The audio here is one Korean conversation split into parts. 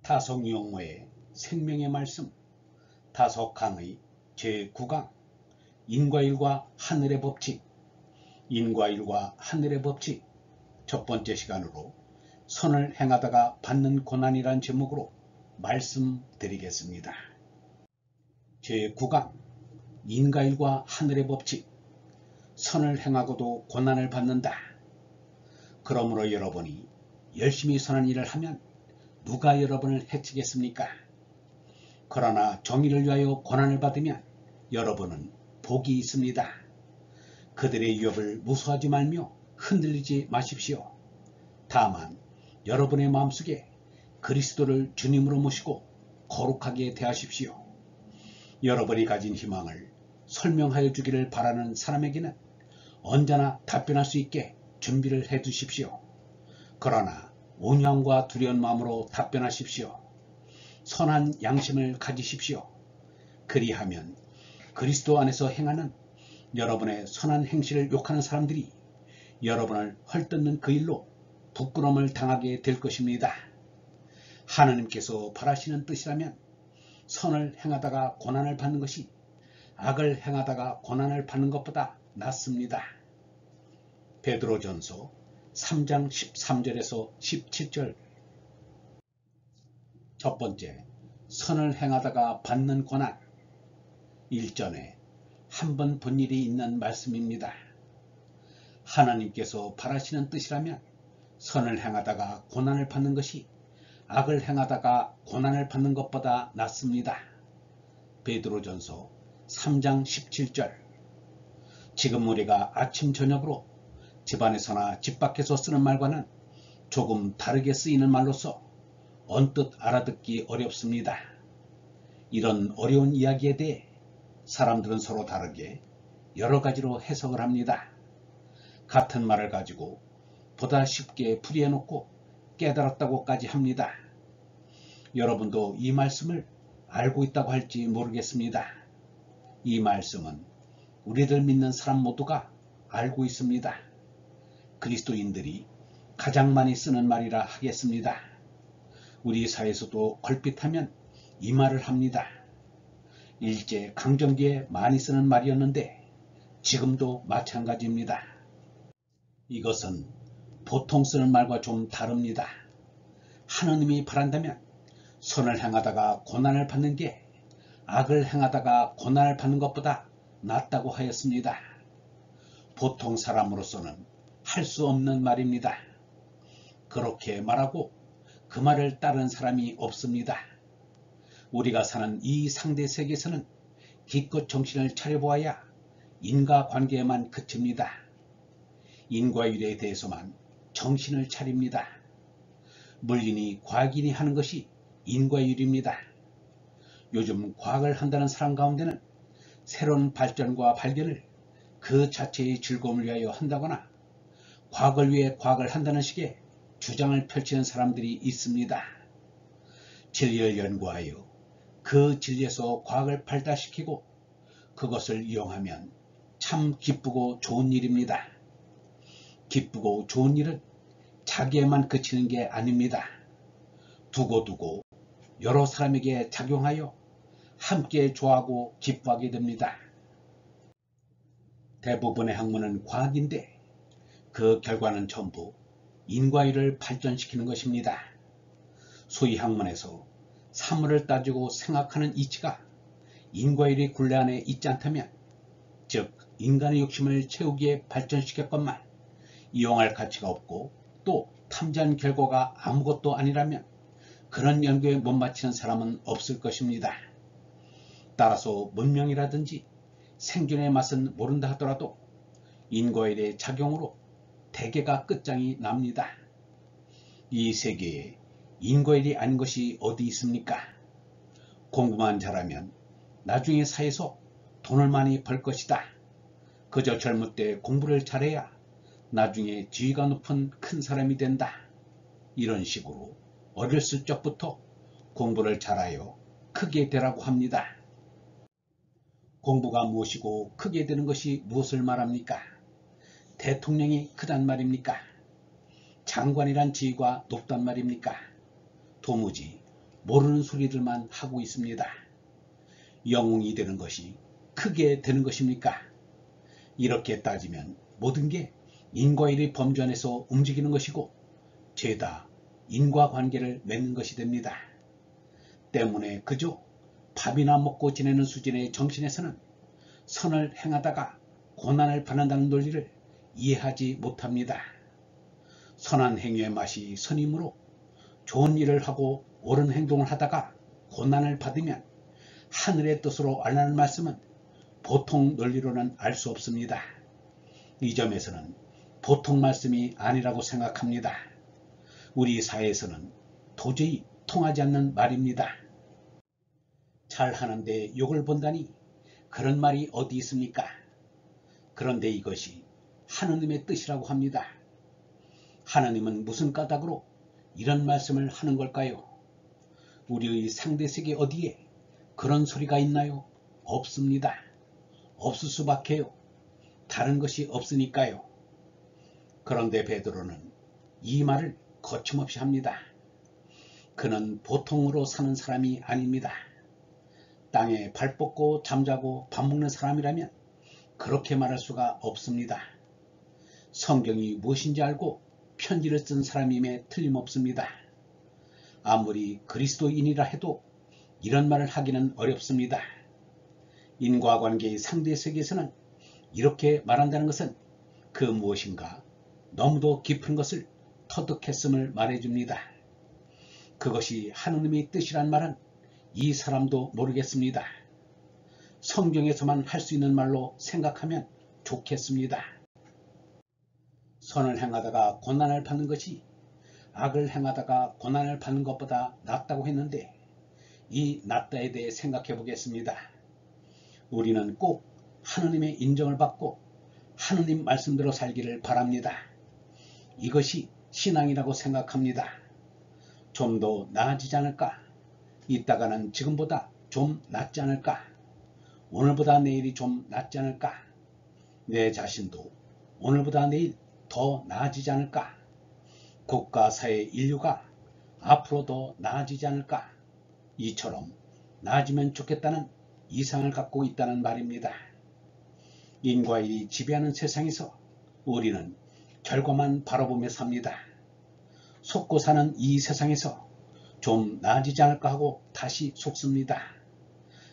타석용어의 생명의 말씀 타석강의 제9강 인과율과 하늘의 법칙. 인과율과 하늘의 법칙 첫 번째 시간으로 선을 행하다가 받는 고난이란 제목으로 말씀드리겠습니다. 제9강 인과율과 하늘의 법칙. 선을 행하고도 고난을 받는다. 그러므로 여러분이 열심히 선한 일을 하면 누가 여러분을 해치겠습니까? 그러나 정의를 위하여 고난을 받으면 여러분은 복이 있습니다. 그들의 위협을 무수하지 말며 흔들리지 마십시오. 다만 여러분의 마음속에 그리스도를 주님으로 모시고 거룩하게 대하십시오. 여러분이 가진 희망을 설명하여 주기를 바라는 사람에게는 언제나 답변할 수 있게 준비를 해 두십시오. 그러나 온유함과 두려운 마음으로 답변하십시오. 선한 양심을 가지십시오. 그리하면 그리스도 안에서 행하는 여러분의 선한 행실을 욕하는 사람들이 여러분을 헐뜯는 그 일로 부끄러움을 당하게 될 것입니다. 하나님께서 바라시는 뜻이라면 선을 행하다가 고난을 받는 것이 악을 행하다가 고난을 받는 것보다 낫습니다. 베드로전서 3장 13절에서 17절. 첫 번째, 선을 행하다가 받는 고난. 일전에 한 번 본 일이 있는 말씀입니다. 하나님께서 바라시는 뜻이라면 선을 행하다가 고난을 받는 것이 악을 행하다가 고난을 받는 것보다 낫습니다. 베드로전서 3장 17절. 지금 우리가 아침 저녁으로 집안에서나 집 밖에서 쓰는 말과는 조금 다르게 쓰이는 말로서 언뜻 알아듣기 어렵습니다. 이런 어려운 이야기에 대해 사람들은 서로 다르게 여러 가지로 해석을 합니다. 같은 말을 가지고 보다 쉽게 풀이해놓고 깨달았다고까지 합니다. 여러분도 이 말씀을 알고 있다고 할지 모르겠습니다. 이 말씀은 우리들 믿는 사람 모두가 알고 있습니다. 그리스도인들이 가장 많이 쓰는 말이라 하겠습니다. 우리 사회에서도 걸핏하면 이 말을 합니다. 일제 강점기에 많이 쓰는 말이었는데 지금도 마찬가지입니다. 이것은 보통 쓰는 말과 좀 다릅니다. 하느님이 바란다면 선을 행하다가 고난을 받는 게 악을 행하다가 고난을 받는 것보다 낫다고 하였습니다. 보통 사람으로서는 할 수 없는 말입니다. 그렇게 말하고 그 말을 따르는 사람이 없습니다. 우리가 사는 이 상대 세계에서는 기껏 정신을 차려보아야 인과관계에만 그칩니다. 인과율에 대해서만 정신을 차립니다. 물리니 과학인이 하는 것이 인과율입니다. 요즘 과학을 한다는 사람 가운데는 새로운 발전과 발견을 그 자체의 즐거움을 위하여 한다거나 과학을 위해 과학을 한다는 식의 주장을 펼치는 사람들이 있습니다. 진리를 연구하여 그 진리에서 과학을 발달시키고 그것을 이용하면 참 기쁘고 좋은 일입니다. 기쁘고 좋은 일은 자기에만 그치는 게 아닙니다. 두고두고 여러 사람에게 작용하여 함께 좋아하고 기뻐하게 됩니다. 대부분의 학문은 과학인데 그 결과는 전부 인과율을 발전시키는 것입니다. 소위 학문에서 사물을 따지고 생각하는 이치가 인과율의 굴레 안에 있지 않다면, 즉 인간의 욕심을 채우기에 발전시켰건만 이용할 가치가 없고 또 탐지한 결과가 아무것도 아니라면 그런 연구에 못 미치는 사람은 없을 것입니다. 따라서 문명이라든지 생존의 맛은 모른다 하더라도 인과율의 작용으로 대개가 끝장이 납니다. 이 세계에 인과율이 아닌 것이 어디 있습니까? 공부만 잘하면 나중에 사회에서 돈을 많이 벌 것이다. 그저 젊을 때 공부를 잘해야 나중에 지위가 높은 큰 사람이 된다. 이런 식으로 어렸을 적부터 공부를 잘하여 크게 되라고 합니다. 공부가 무엇이고 크게 되는 것이 무엇을 말합니까? 대통령이 크단 말입니까? 장관이란 지위가 높단 말입니까? 도무지 모르는 소리들만 하고 있습니다. 영웅이 되는 것이 크게 되는 것입니까? 이렇게 따지면 모든 게 인과일이 범주 안에서 움직이는 것이고 죄다 인과관계를 맺는 것이 됩니다. 때문에 그저 밥이나 먹고 지내는 수준의 정신에서는 선을 행하다가 고난을 받는다는 논리를 이해하지 못합니다. 선한 행위의 맛이 선이므로 좋은 일을 하고 옳은 행동을 하다가 고난을 받으면 하늘의 뜻으로 알라는 말씀은 보통 논리로는 알 수 없습니다. 이 점에서는 보통 말씀이 아니라고 생각합니다. 우리 사회에서는 도저히 통하지 않는 말입니다. 잘하는데 욕을 본다니 그런 말이 어디 있습니까? 그런데 이것이 하느님의 뜻이라고 합니다. 하느님은 무슨 까닭으로 이런 말씀을 하는 걸까요? 우리의 상대색이 어디에 그런 소리가 있나요? 없습니다. 없을 수밖에요. 다른 것이 없으니까요. 그런데 베드로는 이 말을 거침없이 합니다. 그는 보통으로 사는 사람이 아닙니다. 땅에 발 뻗고 잠자고 밥 먹는 사람이라면 그렇게 말할 수가 없습니다. 성경이 무엇인지 알고 편지를 쓴 사람임에 틀림없습니다. 아무리 그리스도인이라 해도 이런 말을 하기는 어렵습니다. 인과관계의 상대세계에서는 이렇게 말한다는 것은 그 무엇인가 너무도 깊은 것을 터득했음을 말해줍니다. 그것이 하느님의 뜻이란 말은 이 사람도 모르겠습니다. 성경에서만 할 수 있는 말로 생각하면 좋겠습니다. 선을 행하다가 고난을 받는 것이 악을 행하다가 고난을 받는 것보다 낫다고 했는데 이 낫다에 대해 생각해 보겠습니다. 우리는 꼭 하느님의 인정을 받고 하느님 말씀대로 살기를 바랍니다. 이것이 신앙이라고 생각합니다. 좀 더 나아지지 않을까? 이따가는 지금보다 좀 낫지 않을까? 오늘보다 내일이 좀 낫지 않을까? 내 자신도 오늘보다 내일 더 나아지지 않을까? 국가, 사회, 인류가 앞으로 더 나아지지 않을까? 이처럼 나아지면 좋겠다는 이상을 갖고 있다는 말입니다. 인과일이 지배하는 세상에서 우리는 결과만 바라보며 삽니다. 속고 사는 이 세상에서 좀 나아지지 않을까 하고 다시 속습니다.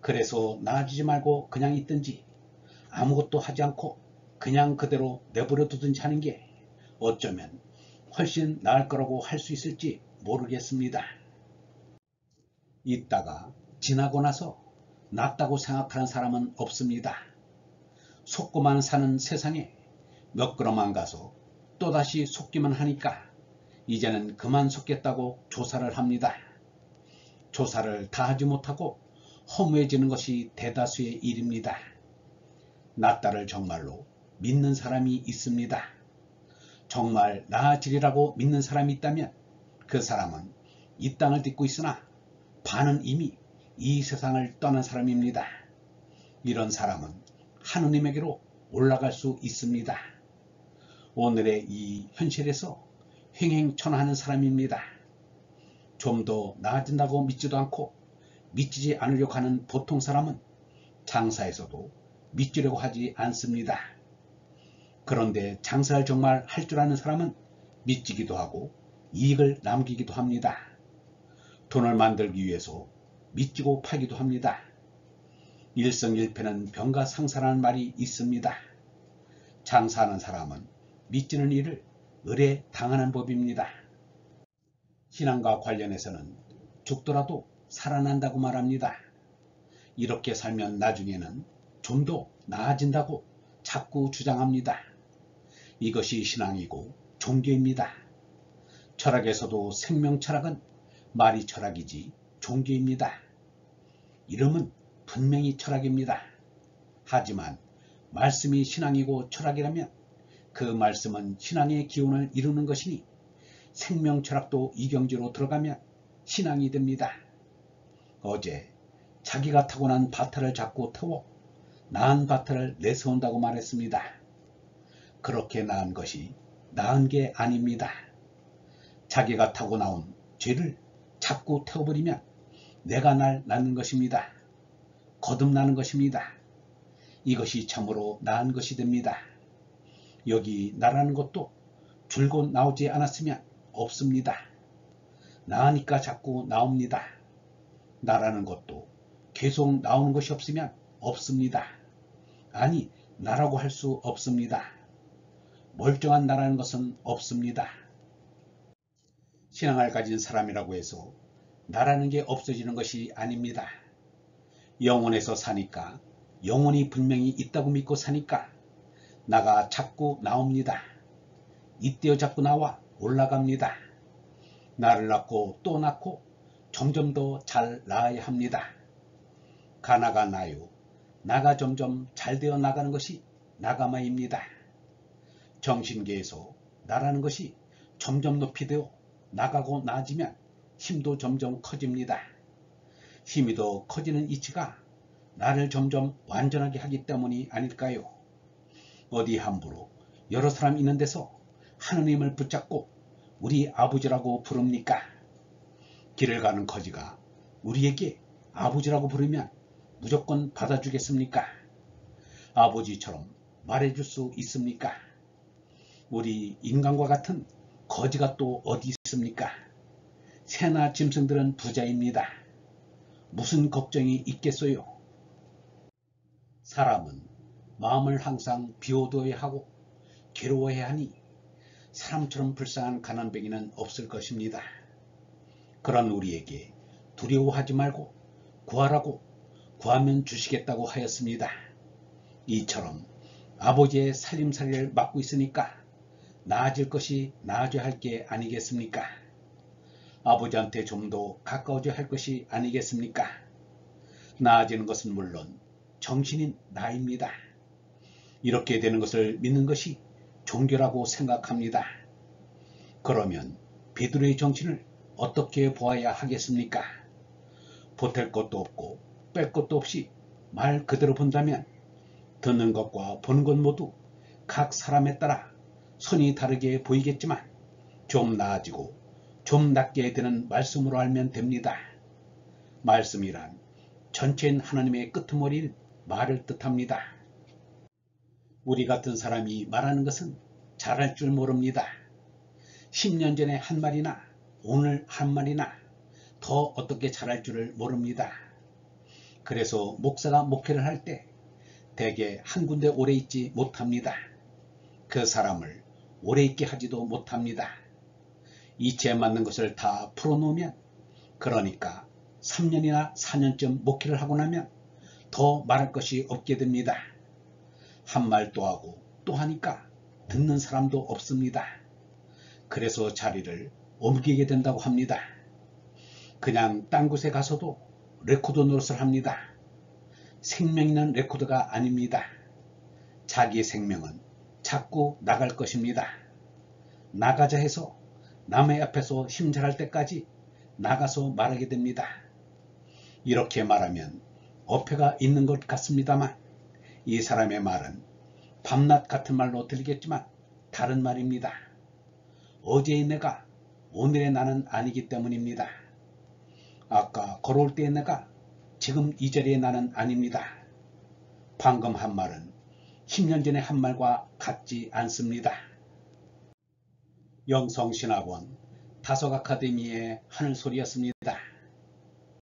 그래서 나아지지 말고 그냥 있든지 아무것도 하지 않고 그냥 그대로 내버려 두든지 하는 게 어쩌면 훨씬 나을 거라고 할 수 있을지 모르겠습니다. 있다가 지나고 나서 낫다고 생각하는 사람은 없습니다. 속고만 사는 세상에 몇 걸음만 가서 또다시 속기만 하니까 이제는 그만 속겠다고 조사를 합니다. 조사를 다 하지 못하고 허무해지는 것이 대다수의 일입니다. 낫다를 정말로 믿는 사람이 있습니다. 정말 나아지리라고 믿는 사람이 있다면 그 사람은 이 땅을 딛고 있으나 반은 이미 이 세상을 떠난 사람입니다. 이런 사람은 하느님에게로 올라갈 수 있습니다. 오늘의 이 현실에서 횡행천하는 사람입니다. 좀 더 나아진다고 믿지도 않고 믿지 않으려고 하는 보통 사람은 장사에서도 믿으려고 하지 않습니다. 그런데 장사를 정말 할 줄 아는 사람은 믿지기도 하고 이익을 남기기도 합니다. 돈을 만들기 위해서 믿지고 팔기도 합니다. 일성일패는 병가상사라는 말이 있습니다. 장사하는 사람은 믿지는 일을 을에 당하는 법입니다. 신앙과 관련해서는 죽더라도 살아난다고 말합니다. 이렇게 살면 나중에는 좀 더 나아진다고 자꾸 주장합니다. 이것이 신앙이고 종교입니다. 철학에서도 생명철학은 말이 철학이지 종교입니다. 이름은 분명히 철학입니다. 하지만 말씀이 신앙이고 철학이라면 그 말씀은 신앙의 기원을 이루는 것이니 생명철학도 이 경지로 들어가면 신앙이 됩니다. 어제 자기가 타고난 바타를 자꾸 태워 나은 바타를 내세운다고 말했습니다. 그렇게 나은 것이 나은 게 아닙니다. 자기가 타고 나온 죄를 자꾸 태워버리면 내가 날 낳는 것입니다. 거듭나는 것입니다. 이것이 참으로 나은 것이 됩니다. 여기 나라는 것도 줄곧 나오지 않았으면 없습니다. 나으니까 자꾸 나옵니다. 나라는 것도 계속 나오는 것이 없으면 없습니다. 아니, 나라고 할 수 없습니다. 멀쩡한 나라는 것은 없습니다. 신앙을 가진 사람이라고 해서 나라는 게 없어지는 것이 아닙니다. 영혼에서 사니까, 영혼이 분명히 있다고 믿고 사니까 나가 자꾸 나옵니다. 이때어 자꾸 나와 올라갑니다. 나를 낳고 또 낳고 점점 더 잘 낳아야 합니다. 가나가 나요. 나가 점점 잘 되어 나가는 것이 나가마입니다. 정신계에서 나라는 것이 점점 높이 되어 나가고 나아지면 힘도 점점 커집니다. 힘이 더 커지는 이치가 나를 점점 완전하게 하기 때문이 아닐까요? 어디 함부로 여러 사람 있는 데서 하느님을 붙잡고 우리 아버지라고 부릅니까? 길을 가는 거지가 우리에게 아버지라고 부르면 무조건 받아주겠습니까? 아버지처럼 말해줄 수 있습니까? 우리 인간과 같은 거지가 또 어디 있습니까? 새나 짐승들은 부자입니다. 무슨 걱정이 있겠어요? 사람은 마음을 항상 비워둬야 하고 괴로워해야 하니 사람처럼 불쌍한 가난뱅이는 없을 것입니다. 그런 우리에게 두려워하지 말고 구하라고 구하면 주시겠다고 하였습니다. 이처럼 아버지의 살림살이를 맡고 있으니까 나아질 것이 나아져야 할 게 아니겠습니까? 아버지한테 좀 더 가까워져야 할 것이 아니겠습니까? 나아지는 것은 물론 정신인 나입니다. 이렇게 되는 것을 믿는 것이 종교라고 생각합니다. 그러면 베드로의 정신을 어떻게 보아야 하겠습니까? 보탤 것도 없고 뺄 것도 없이 말 그대로 본다면 듣는 것과 보는 것 모두 각 사람에 따라 선이 다르게 보이겠지만 좀 나아지고 좀 낫게 되는 말씀으로 알면 됩니다. 말씀이란 전체인 하나님의 끄트머리인 말을 뜻합니다. 우리 같은 사람이 말하는 것은 잘할 줄 모릅니다. 10년 전에 한 말이나 오늘 한 말이나 더 어떻게 잘할 줄을 모릅니다. 그래서 목사가 목회를 할 때 대개 한 군데 오래 있지 못합니다. 그 사람을 오래 있게 하지도 못합니다. 이치에 맞는 것을 다 풀어놓으면, 그러니까 3년이나 4년쯤 목회를 하고 나면 더 말할 것이 없게 됩니다. 한 말 또 하고 또 하니까 듣는 사람도 없습니다. 그래서 자리를 옮기게 된다고 합니다. 그냥 딴 곳에 가서도 레코드 노릇을 합니다. 생명 있는 레코드가 아닙니다. 자기 생명은 자꾸 나갈 것입니다. 나가자 해서 남의 앞에서 힘잘할 때까지 나가서 말하게 됩니다. 이렇게 말하면 어폐가 있는 것 같습니다만 이 사람의 말은 밤낮 같은 말로 들리겠지만 다른 말입니다. 어제의 내가 오늘의 나는 아니기 때문입니다. 아까 걸어올 때의 내가 지금 이 자리의 나는 아닙니다. 방금 한 말은 10년 전의 한 말과 같지 않습니다. 영성신학원 다속 아카데미의 하늘소리였습니다.